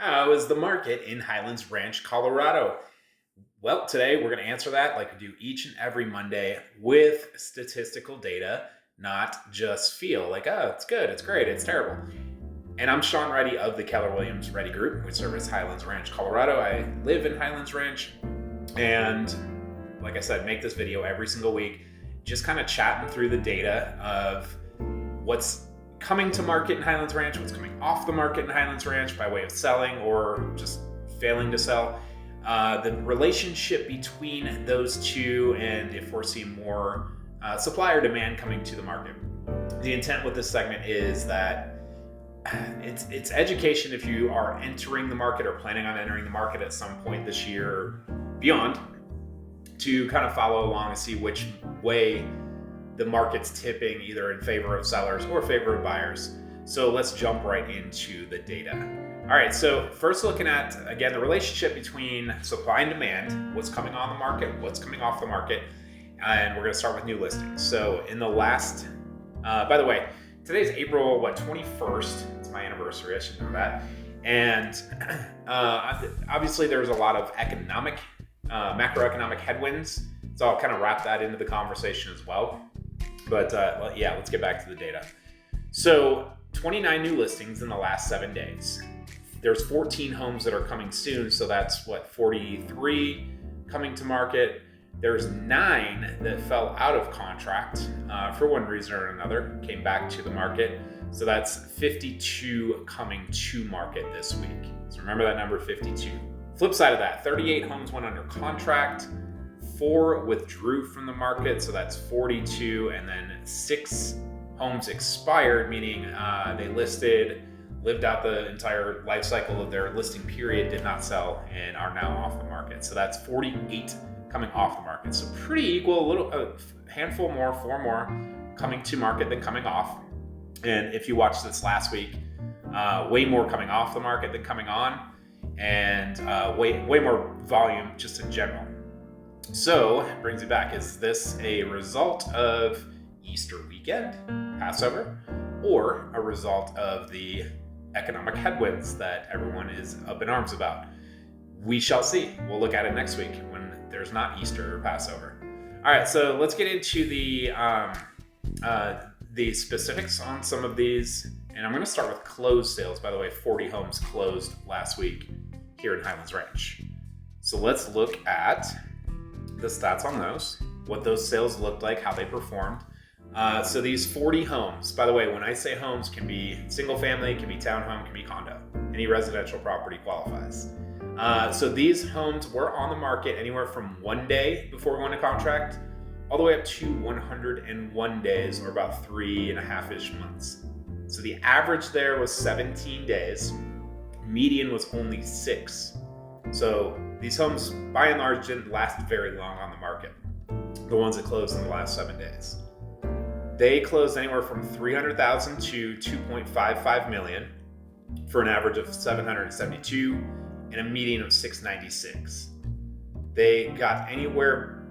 How is the market in Highlands Ranch, Colorado? Well, today we're going to answer that like we do each and every Monday with statistical data, not just feel like, oh, it's good, it's great, it's terrible. And I'm Sean Reddy of the Keller Williams Reddy Group. We service Highlands Ranch, Colorado. I live in Highlands Ranch. And like I said, make this video every single week, just kind of chatting through the data of what's coming to market in Highlands Ranch, what's coming off the market in Highlands Ranch by way of selling or just failing to sell, the relationship between those two, and if we're seeing more supply or demand coming to the market. The intent with this segment is that it's education if you are entering the market or planning on entering the market at some point this year or beyond, to kind of follow along and see which way the market's tipping, either in favor of sellers or favor of buyers. So let's jump right into the data. All right, so first looking at, again, the relationship between supply and demand, what's coming on the market, what's coming off the market, and we're gonna start with new listings. So in the last, by the way, today's April, 21st, it's my anniversary, I should know that. And obviously there's a lot of macroeconomic headwinds. So I'll kind of wrap that into the conversation as well. But yeah, let's get back to the data. So 29 new listings in the last 7 days. There's 14 homes that are coming soon. So that's 43 coming to market. There's 9 that fell out of contract for one reason or another, came back to the market. So that's 52 coming to market this week. So remember that number, 52. Flip side of that, 38 homes went under contract. 4 withdrew from the market, so that's 42, and then 6 homes expired, meaning they lived out the entire life cycle of their listing period, did not sell, and are now off the market. So that's 48 coming off the market. So pretty equal, a handful more, 4 more coming to market than coming off. And if you watched this last week, way more coming off the market than coming on, and way more volume just in general. So it brings you back. Is this a result of Easter weekend, Passover, or a result of the economic headwinds that everyone is up in arms about? We shall see. We'll look at it next week when there's not Easter or Passover. All right, so let's get into the specifics on some of these. And I'm going to start with closed sales. By the way, 40 homes closed last week here in Highlands Ranch. So let's look at the stats on those, what those sales looked like, how they performed. So these 40 homes, by the way, when I say homes, can be single family, can be townhome, can be condo. Any residential property qualifies. So these homes were on the market anywhere from 1 day before going to contract, all the way up to 101 days, or about 3.5-ish months. So the average there was 17 days. Median was only 6. So these homes, by and large, didn't last very long on the market, the ones that closed in the last 7 days. They closed anywhere from $300,000 to $2.55 million for an average of 772 and a median of 696. They got anywhere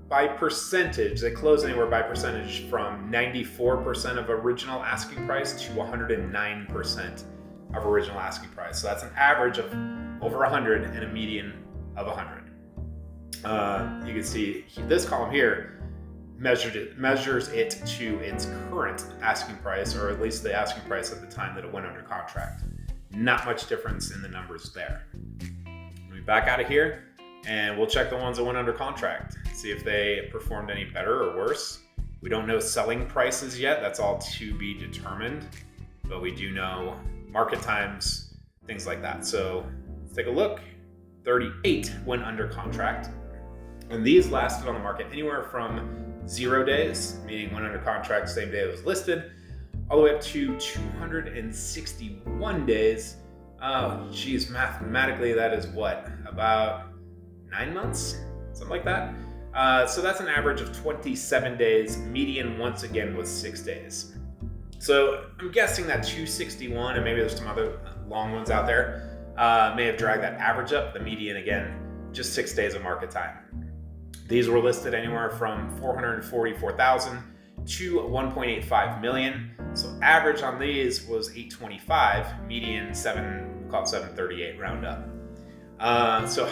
by percentage, they closed anywhere by percentage from 94% of original asking price to 109% of original asking price. So that's an average of over 100 and a median of 100. You can see this column here measures it to its current asking price, or at least the asking price at the time that it went under contract. Not much difference in the numbers there. Let me back out of here and we'll check the ones that went under contract, see if they performed any better or worse. We don't know selling prices yet. That's all to be determined, but we do know market times, things like that. So let's take a look. 38 went under contract, and these lasted on the market anywhere from 0 days, meaning went under contract same day it was listed, all the way up to 261 days. Oh, geez, mathematically that is about 9 months, something like that. So that's an average of 27 days. Median, once again, was 6 days. So I'm guessing that 261, and maybe there's some other long ones out there, may have dragged that average up. The median, again, just 6 days of market time. These were listed anywhere from $444,000 to $1.85 million. So average on these was $825, median call it 738 round up. So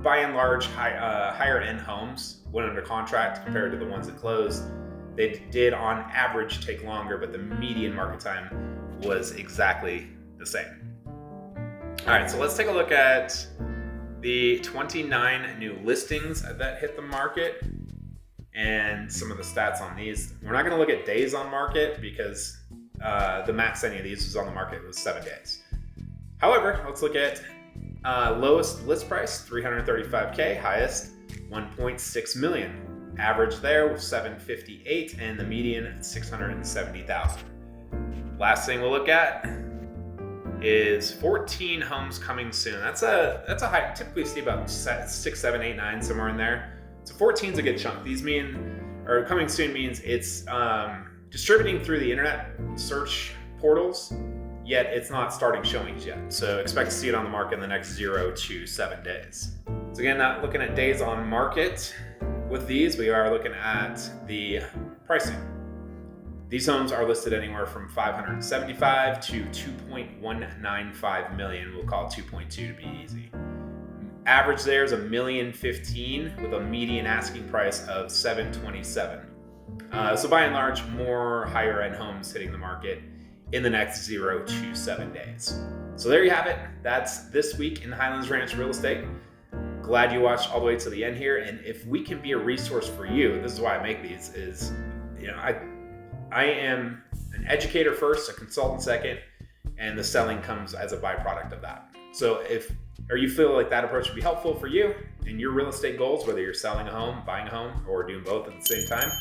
by and large, higher end homes went under contract compared to the ones that closed. They did on average take longer, but the median market time was exactly the same. All right, so let's take a look at the 29 new listings that hit the market and some of the stats on these. We're not going to look at days on market because the max any of these was on the market was 7 days. However, let's look at lowest list price, $335K, highest $1.6 million. Average there was $758, and the median $670,000. Last thing we'll look at is 14 homes coming soon. That's a high. Typically see about 6, 7, 8, 9 somewhere in there. So 14 is a good chunk. These coming soon means it's distributing through the internet search portals, yet it's not starting showings yet. So expect to see it on the market in the next 0 to 7 days. So again, not looking at days on market. With these, we are looking at the pricing. These homes are listed anywhere from $575 to $2.195 million. We'll call it 2.2 to be easy. Average there is $1,015,000 with a median asking price of $727. So by and large, more higher end homes hitting the market in the next 0 to 7 days. So there you have it. That's this week in Highlands Ranch real estate. Glad you watched all the way to the end here. And if we can be a resource for you, this is why I make these, is, I am an educator first, a consultant second, and the selling comes as a byproduct of that. So or you feel like that approach would be helpful for you in your real estate goals, whether you're selling a home, buying a home, or doing both at the same time,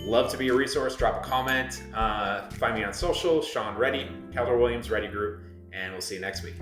love to be a resource. Drop a comment. Find me on social, Sean Reddy, Keller Williams Reddy Group, and we'll see you next week.